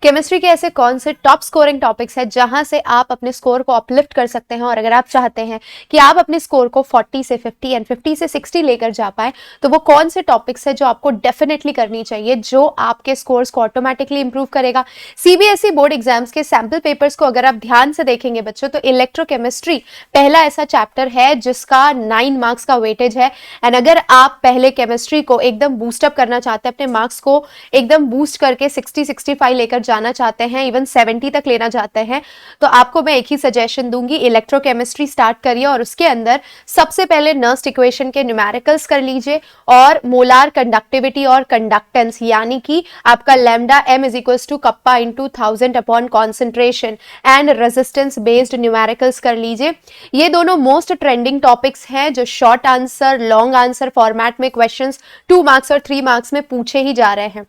Chemistry के ऐसे कौन से टॉप स्कोरिंग टॉपिक्स हैं जहां से आप अपने स्कोर को अपलिफ्ट कर सकते हैं, और अगर आप चाहते हैं कि आप अपने स्कोर को 40 से 50 एंड 50 से 60 लेकर जा पाए, तो वो कौन से टॉपिक्स हैं जो आपको डेफिनेटली करनी चाहिए, जो आपके स्कोर्स को ऑटोमेटिकली इंप्रूव करेगा। सीबीएसई बोर्ड एग्जाम्स के सैंपल पेपर्स को अगर आप ध्यान से देखेंगे बच्चों, तो इलेक्ट्रोकेमिस्ट्री पहला ऐसा चैप्टर है जिसका 9 मार्क्स का वेटेज है। एंड अगर आप पहले केमिस्ट्री को एकदम बूस्टअप करना चाहते हैं, अपने मार्क्स को एकदम बूस्ट करके 60-65 लेकर जाना चाहते हैं, इवन 70 तक लेना चाहते हैं, तो आपको मैं एक ही सजेशन दूंगी, इलेक्ट्रोकेमिस्ट्री स्टार्ट करिए और उसके अंदर सबसे पहले नर्स्ट इक्वेशन के न्यूमेरिकल्स कर लीजिए और मोलार कंडक्टिविटी और कंडक्टेंस, यानी कि आपका lambda m is equals to kappa into 1000 upon concentration and resistance based numericals कर लीजिए। ये दोनों मोस्ट ट्रेंडिंग टॉपिक्स हैं जो short answer long answer format में क्वेश्चंस 2 मार्क्स और 3 मार्क्स में पूछे ही जा रहे हैं।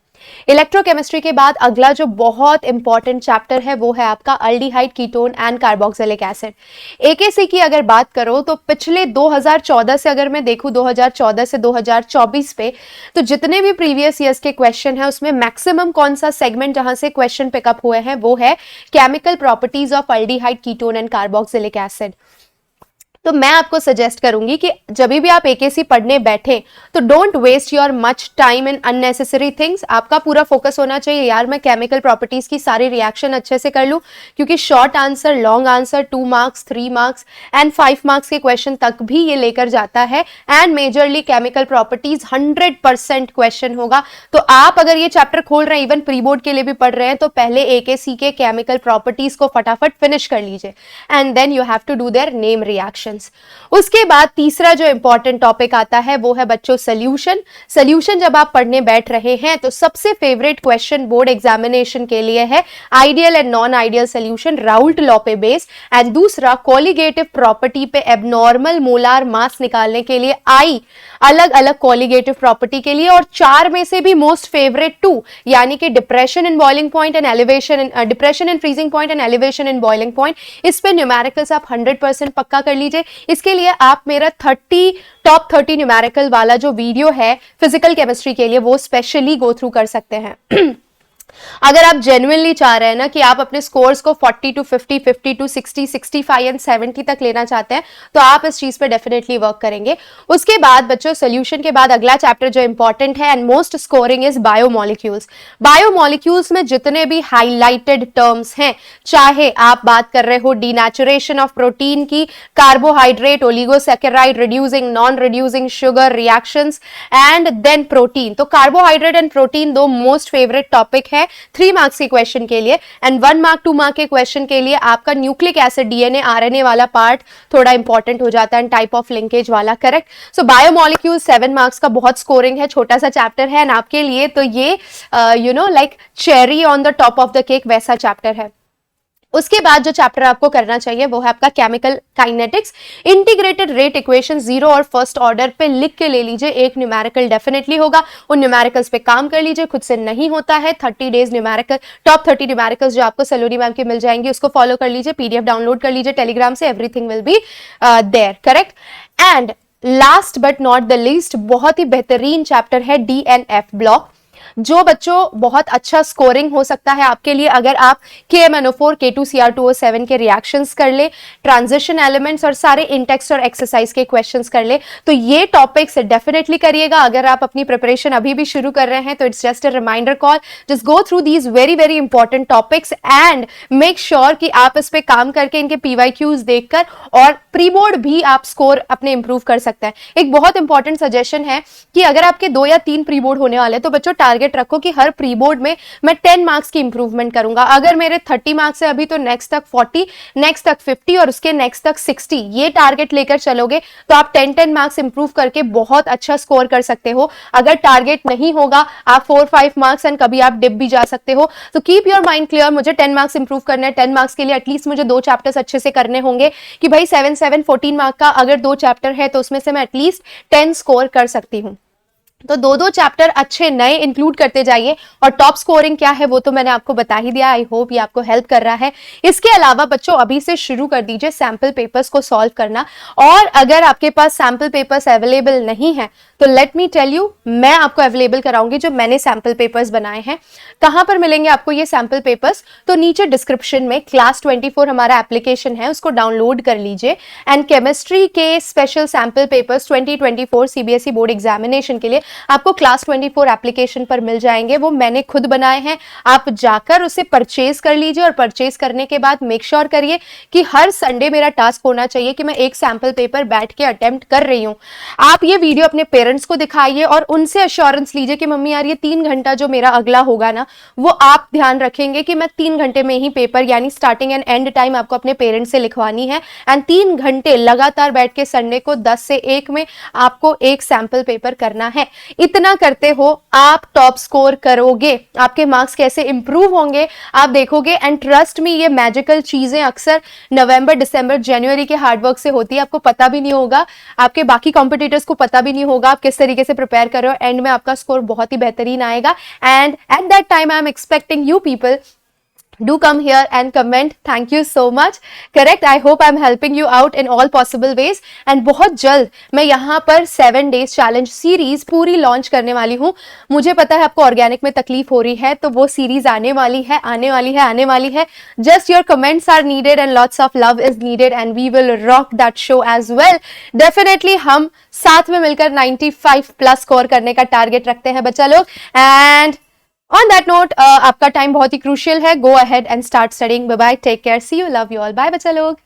इलेक्ट्रोकेमिस्ट्री के बाद अगला जो बहुत इंपॉर्टेंट चैप्टर है वो है आपका aldehyde ketone and carboxylic acid. AKC की अगर बात करो तो पिछले 2014 से अगर मैं देखूं 2014 से 2024 पे, तो जितने भी प्रीवियस ईयर्स के क्वेश्चन है उसमें मैक्सिमम कौन सा सेगमेंट जहां से क्वेश्चन पिकअप हुए हैं वो है chemical properties of aldehyde ketone and carboxylic acid. तो मैं आपको सजेस्ट करूंगी कि जब भी आप एकेसी पढ़ने बैठे तो don't waste your much time in unnecessary things. आपका पूरा फोकस होना चाहिए, यार मैं केमिकल प्रॉपर्टीज की सारी रिएक्शन अच्छे से कर लूं, क्योंकि short answer long answer 2 marks 3 marks and 5 marks के क्वेश्चन तक भी ये लेकर जाता है। And majorly chemical properties 100% question होगा। तो आप अगर ये चैप्टर खोल रहे हैं, इवन प्री बोर्ड के लिए भी पढ़ रहे हैं, तो पहले एकेसी के केमिकल प्रॉपर्टीज को फटाफट फिनिश कर लीजिए and then you have to do their name reaction. उसके बाद तीसरा जो इंपॉर्टेंट टॉपिक आता है वो है बच्चों सोल्यूशन। सोल्यूशन जब आप पढ़ने बैठ रहे हैं तो सबसे फेवरेट क्वेश्चन बोर्ड एग्जामिनेशन के लिए है ideal and non ideal solution Raoult law पे बेस्ड, एंड दूसरा कोलिगेटिव प्रॉपर्टी पे एबनॉर्मल मोलार मास निकालने के लिए आई अलग अलग कोलिगेटिव प्रॉपर्टी के लिए, और 4 में से भी मोस्ट फेवरेट 2 यानी कि depression in boiling point and elevation, depression in freezing point and elevation in boiling point. इस पे न्यूमेरिकल्स आप 100% पक्का कर लीजिए। इसके लिए आप मेरा टॉप 30 न्यूमेरिकल वाला जो वीडियो है फिजिकल केमिस्ट्री के लिए वो स्पेशली गो थ्रू कर सकते हैं। अगर आप जेन्युइनली चाह रहे हैं ना कि आप अपने स्कोर्स को 40 टू 50, 50 टू 60, 65 एंड 70 तक लेना चाहते हैं, तो आप इस चीज पे डेफिनेटली वर्क करेंगे। उसके बाद बच्चों सोल्यूशन के बाद अगला चैप्टर जो इंपॉर्टेंट है and most scoring is biomolecules. Biomolecules में जितने भी हाईलाइटेड टर्म्स हैं, चाहे आप बात कर रहे हो डीनेचुरेशन ऑफ प्रोटीन की, carbohydrate, oligosaccharide, reducing non reducing sugar reactions and then protein, तो carbohydrate and protein 2 most favourite topic है 3 मार्क्स के क्वेश्चन के लिए। एंड 1 मार्क 2 मार्क के क्वेश्चन के लिए आपका न्यूक्लिक एसिड डीएनए आरएनए वाला पार्ट थोड़ा इंपॉर्टेंट हो जाता है, टाइप ऑफ लिंकेज वाला, करेक्ट। सो बायोमोलिक्यूल 7 मार्क्स का बहुत स्कोरिंग है, छोटा सा चैप्टर है एंड आपके लिए तो ये like cherry on the top of the cake वैसा चैप्टर है। उसके बाद जो चैप्टर आपको करना चाहिए वो है आपका chemical kinetics. Integrated rate equation 0 और फर्स्ट ऑर्डर पे लिख के ले लीजिए, एक न्यूमेरिकल डेफिनेटली होगा, उन न्यूमेरिकल्स पे काम कर लीजिए, खुद से नहीं होता है 30 डेज न्यूमेरिकल, टॉप 30 न्यूमेरिकल्स जो आपको सलोनी मैम की मिल जाएंगी उसको फॉलो कर लीजिए, पीडीएफ डाउनलोड कर लीजिए टेलीग्राम से, everything will be there, correct. And last but not the least बहुत ही बेहतरीन चैप्टर है डीएनएफ ब्लॉक, जो बच्चों बहुत अच्छा स्कोरिंग हो सकता है आपके लिए अगर आप KMnO4 K2Cr2O7 के रिएक्शंस कर ले, ट्रांजिशन एलिमेंट्स और सारे इंटेक्स्ट और एक्सरसाइज के क्वेश्चंस कर ले, तो ये टॉपिक्स डेफिनेटली करिएगा। अगर आप अपनी प्रिपरेशन अभी भी शुरू कर रहे हैं तो it's just a reminder call, just go through these very very important topics and make sure कि आप इस पे काम करके इनके PYQs देखकर और प्री बोर्ड भी आप स्कोर अपने इंप्रूव कर सकते हैं। एक बहुत इंपॉर्टेंट सजेशन है कि अगर आपके 2 या 3 प्री बोर्ड होने वाले तो बच्चों टारगेट रखो कि हर प्री बोर्ड में मैं 10 मार्क्स की इंप्रूवमेंट करूंगा। अगर मेरे 30 मार्क्स है अभी तो नेक्स्ट तक 40, नेक्स्ट तक 50 और उसके नेक्स्ट तक 60, ये टारगेट लेकर चलोगे तो आप 10 मार्क्स इंप्रूव करके बहुत अच्छा स्कोर कर सकते हो। अगर टारगेट नहीं होगा आप 4-5 मार्क्स एंड कभी आप डिप भी जा सकते हो। तो कीप योर माइंड क्लियर, मुझे 10 मार्क्स इंप्रूव करना है, 10 मार्क्स के लिए एटलीस्ट मुझे 2 चैप्टर्स अच्छे से करने होंगे कि भाई 7-7 14 मार्क का अगर 2 चैप्टर है तो उसमें से मैं एटलीस्ट 10 स्कोर कर सकती हूँ। तो दो दो चैप्टर अच्छे नए इंक्लूड करते जाइए। और टॉप स्कोरिंग क्या है वो तो मैंने आपको बता ही दिया। आई होप ये आपको हेल्प कर रहा है। इसके अलावा बच्चों अभी से शुरू कर दीजिए सैम्पल पेपर्स को सॉल्व करना। और अगर आपके पास सैम्पल पेपर्स अवेलेबल नहीं है तो लेट मी टेल यू, मैं आपको अवेलेबल कराऊंगी जो मैंने सैम्पल पेपर्स बनाए हैं। कहां पर मिलेंगे आपको ये सैम्पल पेपर्स? तो नीचे डिस्क्रिप्शन में क्लास 24 हमारा एप्लीकेशन है, उसको डाउनलोड कर लीजिए। एंड केमिस्ट्री के special sample papers 2024 CBSE board examination के लिए आपको क्लास 24 एप्लीकेशन पर मिल जाएंगे। वो मैंने खुद बनाए हैं। आप जाकर उसे परचेज कर लीजिए और परचेज करने के बाद मेक श्योर करिए कि हर संडे मेरा टास्क होना चाहिए कि मैं एक सैम्पल पेपर बैठ के अटेम्प्ट कर रही हूं। आप ये वीडियो अपने पेरेंट्स को दिखाइए और उनसे अश्योरेंस लीजिए कि मम्मी यार ये 3 घंटा जो मेरा अगला होगा ना, वो आप ध्यान रखेंगे कि मैं 3 घंटे में ही पेपर यानी स्टार्टिंग एंड एंड टाइम आपको अपने पेरेंट्स से लिखवानी है। एंड 3 घंटे लगातार बैठ के संडे को 10 से 1 में आपको एक सैम्पल पेपर करना है। इतना करते हो आप टॉप स्कोर करोगे। आपके मार्क्स कैसे इंप्रूव होंगे आप देखोगे। एंड ट्रस्ट मी, ये मैजिकल चीजें अक्सर नवंबर, दिसंबर, जनवरी के हार्डवर्क से होती है। आपको पता भी नहीं होगा, आपके बाकी कॉम्पिटिटर्स को पता भी नहीं होगा आप किस तरीके से प्रिपेयर कर रहे हो। एंड में आपका स्कोर बहुत ही बेहतरीन आएगा। And at that time I am expecting you people do come here and comment. Thank you so much. Correct. I hope I'm helping you out in all possible ways. And बहुत जल्द मैं यहाँ पर 7 days challenge series पूरी launch करने वाली हूँ। मुझे पता है आपको organic में तकलीफ हो रही है, तो वो series आने वाली है, आने वाली है, आने वाली है। Just your comments are needed and lots of love is needed and we will rock that show as well. Definitely हम साथ में मिलकर 95 प्लस स्कोर करने का टारगेट रखते हैं बच्चा लोग। एंड On that note, आपका टाइम बहुत ही क्रूशियल है। Go ahead and start studying. Bye bye, take care, see you, love you all, bye बच्चा लोग।